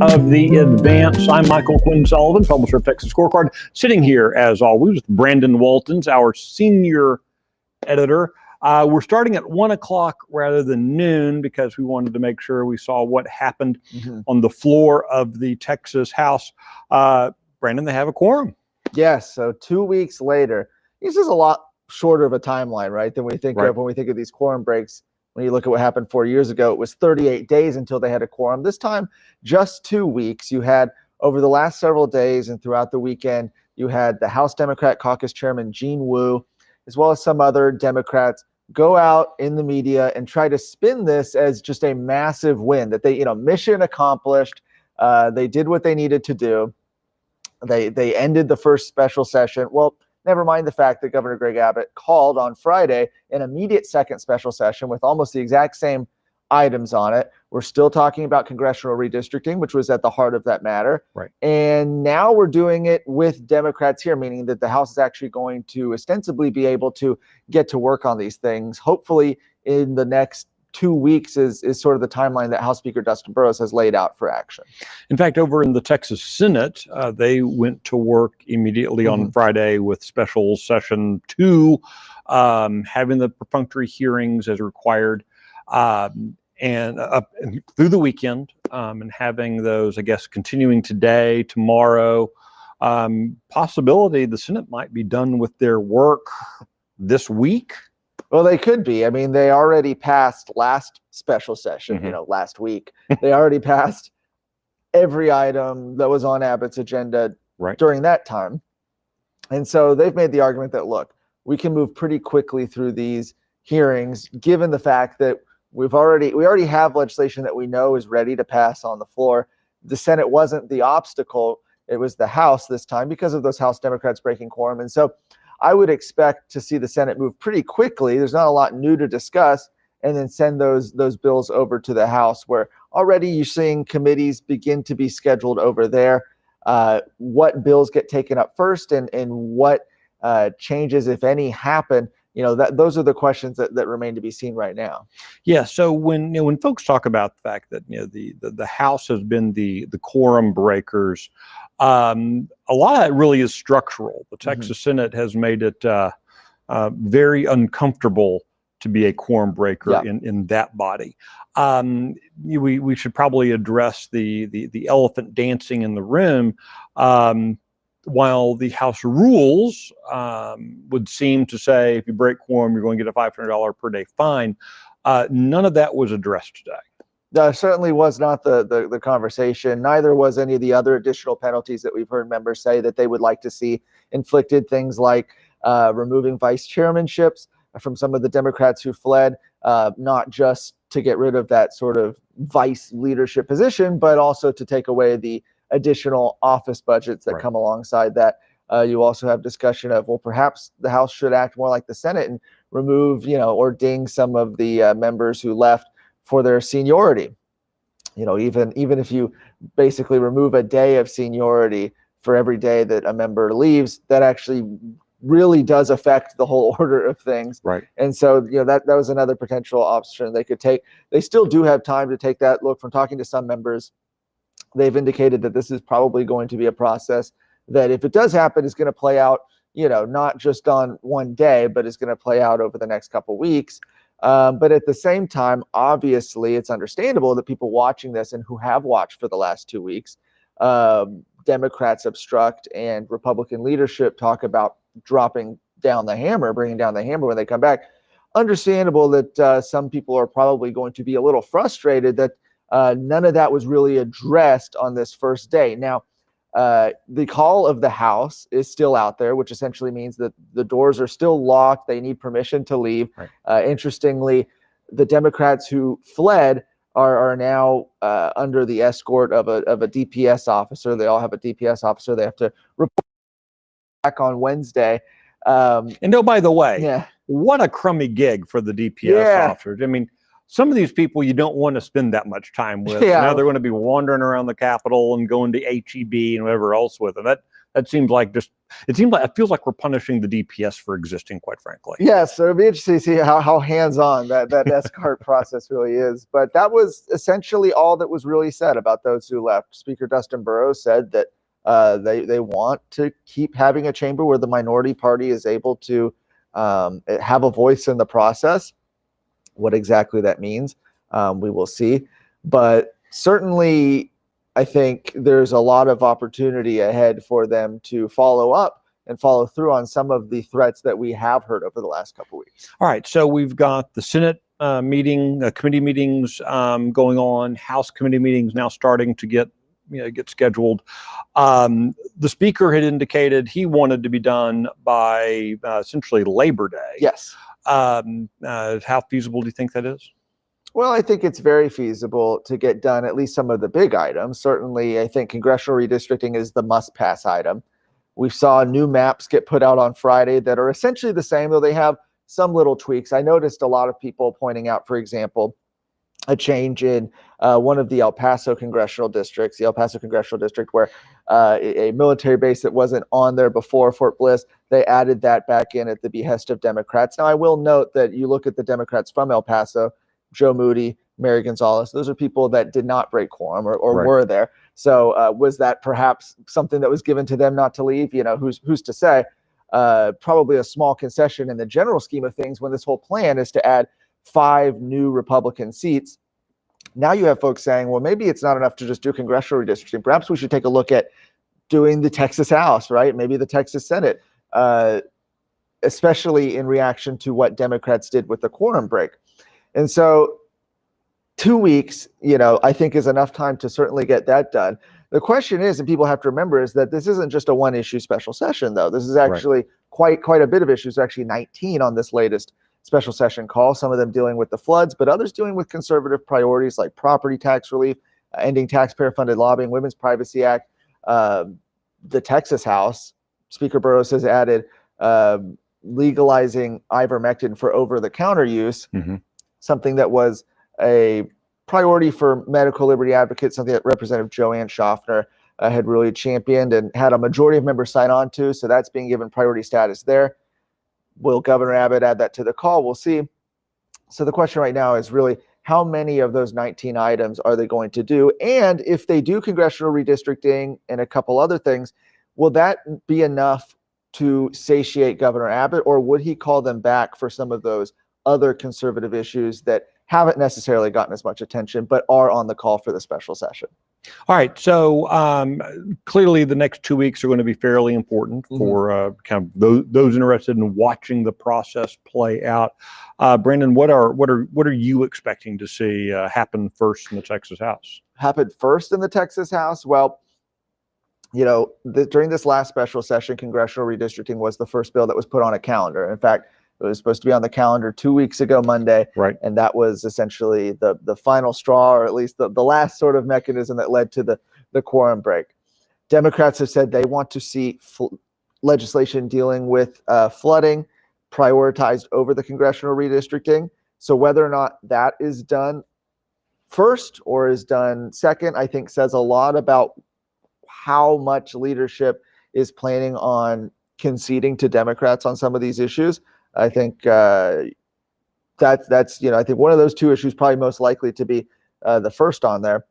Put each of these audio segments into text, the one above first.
of the Advance. I'm Michael Quinn Sullivan, publisher of Texas Scorecard, sitting here as always with Brandon Waltons, our senior editor. We're starting at 1 o'clock rather than noon because we wanted to make sure we saw what happened on the floor of the Texas House. Brandon, they have a quorum. Yes, so 2 weeks later. This is a lot shorter of a timeline, right, than we think of when we think of these quorum breaks. When you look at what happened 4 years ago, it was 38 days until they had a quorum. This time, just 2 weeks. You had, over the last several days and throughout the weekend, you had the House Democrat Caucus Chairman Gene Wu, as well as some other Democrats, go out in the media and try to spin this as just a massive win, that they, mission accomplished. They did what they needed to do. They ended the first special session. Well, never mind the fact that Governor Greg Abbott called on Friday an immediate second special session with almost the exact same items on it. We're still talking about congressional redistricting, which was at the heart of that matter. Right. And now we're doing it with Democrats here, meaning that the House is actually going to ostensibly be able to get to work on these things. Hopefully in the next 2 weeks is sort of the timeline that House Speaker Dustin Burrows has laid out for action. In fact, over in the Texas Senate, they went to work immediately on Friday with special session 2, having the perfunctory hearings as required, and through the weekend, and having those, I guess, continuing today, tomorrow. Possibility the Senate might be done with their work this week. Well, they could be. I mean, they already passed last special session, last week. They already passed every item that was on Abbott's agenda during that time. And so they've made the argument that, look, we can move pretty quickly through these hearings, given the fact that we already have legislation that we know is ready to pass on the floor. The Senate wasn't the obstacle. It was the House this time because of those House Democrats breaking quorum. And so I would expect to see the Senate move pretty quickly. There's not a lot new to discuss, and then send those bills over to the House, where already you're seeing committees begin to be scheduled over there. What bills get taken up first, and what changes, if any, happen. Those are the questions that remain to be seen right now. Yeah. So when folks talk about the fact that the House has been the quorum breakers, a lot of that really is structural. The Texas Senate has made it very uncomfortable to be a quorum breaker in that body. We should probably address the elephant dancing in the room. While the House rules would seem to say if you break quorum, you're going to get a $500 per day fine, none of that was addressed today. Certainly was not the conversation. Neither was any of the other additional penalties that we've heard members say that they would like to see inflicted, things like removing vice chairmanships from some of the Democrats who fled, not just to get rid of that sort of vice leadership position, but also to take away the additional office budgets that come alongside that. You also have discussion of, well, perhaps the House should act more like the Senate and remove, or ding some of the members who left for their seniority. Even if you basically remove a day of seniority for every day that a member leaves, that actually really does affect the whole order of things. Right. And so, that was another potential option they could take. They still do have time to take that. Look, from talking to some members, they've indicated that this is probably going to be a process that, if it does happen, is going to play out, not just on one day, but is going to play out over the next couple of weeks. But at the same time, obviously, it's understandable that people watching this, and who have watched for the last 2 weeks, Democrats obstruct and Republican leadership talk about dropping down the hammer, bringing down the hammer when they come back. Understandable that some people are probably going to be a little frustrated that none of that was really addressed on this first day. Now, the call of the House is still out there, which essentially means that the doors are still locked. They need permission to leave. Right. Interestingly, the Democrats who fled are now under the escort of a DPS officer. They all have a DPS officer. They have to report back on Wednesday. And by the way, what a crummy gig for the DPS officers. I mean, some of these people you don't want to spend that much time with. Now they're going to be wandering around the Capitol and going to HEB and whatever else with them. That seems like it feels like we're punishing the DPS for existing, quite frankly. Yes, so it'll be interesting to see how hands-on that escort process really is. But that was essentially all that was really said about those who left. Speaker Dustin Burrows said that they want to keep having a chamber where the minority party is able to have a voice in the process. What exactly that means, we will see. But certainly, I think there's a lot of opportunity ahead for them to follow up and follow through on some of the threats that we have heard over the last couple of weeks. All right, so we've got the Senate committee meetings going on, House committee meetings now starting to get scheduled. The speaker had indicated he wanted to be done by essentially Labor Day. Yes. How feasible do you think that is? Well, I think it's very feasible to get done at least some of the big items. Certainly, I think congressional redistricting is the must-pass item. We saw new maps get put out on Friday that are essentially the same, though they have some little tweaks. I noticed a lot of people pointing out, for example, a change in one of the El Paso congressional districts, the El Paso congressional district, where a military base that wasn't on there before, Fort Bliss, they added that back in at the behest of Democrats. Now, I will note that you look at the Democrats from El Paso, Joe Moody, Mary Gonzalez, those are people that did not break quorum or Right. were there. So was that perhaps something that was given to them not to leave? Who's to say? Probably a small concession in the general scheme of things when this whole plan is to add 5 new Republican seats. Now you have folks saying, well, maybe it's not enough to just do congressional redistricting. Perhaps we should take a look at doing the Texas House, right? Maybe the Texas Senate, especially in reaction to what Democrats did with the quorum break. And so 2 weeks, I think is enough time to certainly get that done. The question is, and people have to remember, is that this isn't just a one-issue special session, though. This is actually quite a bit of issues. There's actually 19 on this latest special session call, some of them dealing with the floods, but others dealing with conservative priorities like property tax relief, ending taxpayer-funded lobbying, Women's Privacy Act. The Texas House, Speaker Burrows has added legalizing ivermectin for over-the-counter use, something that was a priority for medical liberty advocates, something that Representative Joanne Schaffner had really championed and had a majority of members sign on to. So that's being given priority status there. Will Governor Abbott add that to the call? We'll see. So the question right now is really how many of those 19 items are they going to do? And if they do congressional redistricting and a couple other things, will that be enough to satiate Governor Abbott, or would he call them back for some of those other conservative issues that haven't necessarily gotten as much attention, but are on the call for the special session? All right. So clearly the next 2 weeks are going to be fairly important for kind of those interested in watching the process play out. Brandon, what are you expecting to see happen first in the Texas House? Happen first in the Texas House? Well, during this last special session, congressional redistricting was the first bill that was put on a calendar. In fact, it was supposed to be on the calendar 2 weeks ago, Monday. Right. And that was essentially the final straw, or at least the last sort of mechanism that led to the quorum break. Democrats have said they want to see legislation dealing with flooding prioritized over the congressional redistricting. So whether or not that is done first or is done second, I think says a lot about how much leadership is planning on conceding to Democrats on some of these issues. I think that's I think one of those two issues probably most likely to be the first on there.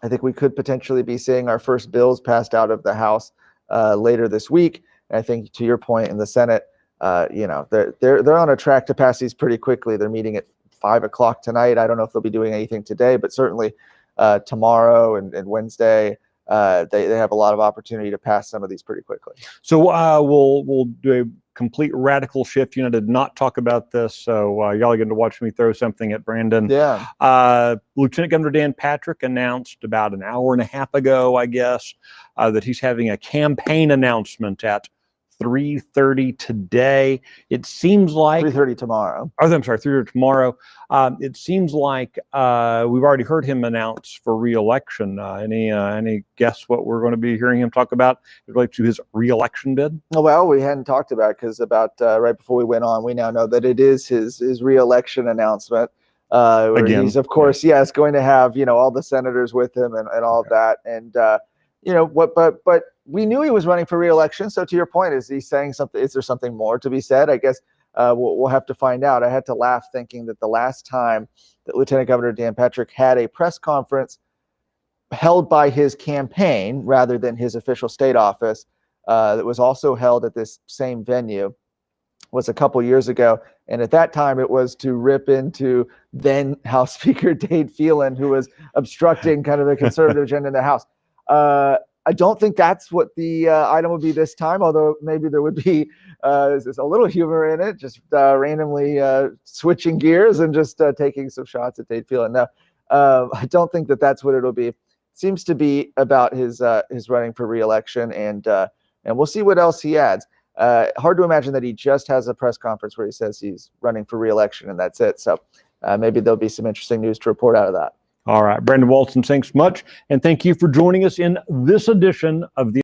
I think we could potentially be seeing our first bills passed out of the House later this week. And I think to your point, in the Senate, they're on a track to pass these pretty quickly. They're meeting at 5 o'clock tonight. I don't know if they'll be doing anything today, but certainly tomorrow and Wednesday. They have a lot of opportunity to pass some of these pretty quickly. So we'll do a complete radical shift. Did not talk about this, so y'all are going to watch me throw something at Brandon. Yeah. Lieutenant Governor Dan Patrick announced about an hour and a half ago, I guess, that he's having a campaign announcement at 3:30 today. It seems like 3:30 tomorrow. Oh, I'm sorry, 3:30 tomorrow. It seems like we've already heard him announce for re-election. Any guess what we're going to be hearing him talk about related to his re-election bid? Well, we hadn't talked about it because right before we went on, we now know that it is his re-election announcement. Where Again, he's, of course, yes, going to have all the senators with him and all of that. And but we knew he was running for re-election. So to your point, is he saying something? Is there something more to be said? I guess we'll have to find out. I had to laugh thinking that the last time that Lieutenant Governor Dan Patrick had a press conference held by his campaign rather than his official state office, that was also held at this same venue, was a couple years ago. And at that time, it was to rip into then House Speaker Dade Phelan, who was obstructing kind of the conservative agenda in the House. I don't think that's what the item would be this time, although maybe there would be there's a little humor in it, just randomly switching gears and just taking some shots at Dade Phelan. Now, I don't think that that's what it'll be. It seems to be about his running for re-election, and we'll see what else he adds. Hard to imagine that he just has a press conference where he says he's running for re-election and that's it. So maybe there'll be some interesting news to report out of that. All right, Brandon Walton, thanks much. And thank you for joining us in this edition of the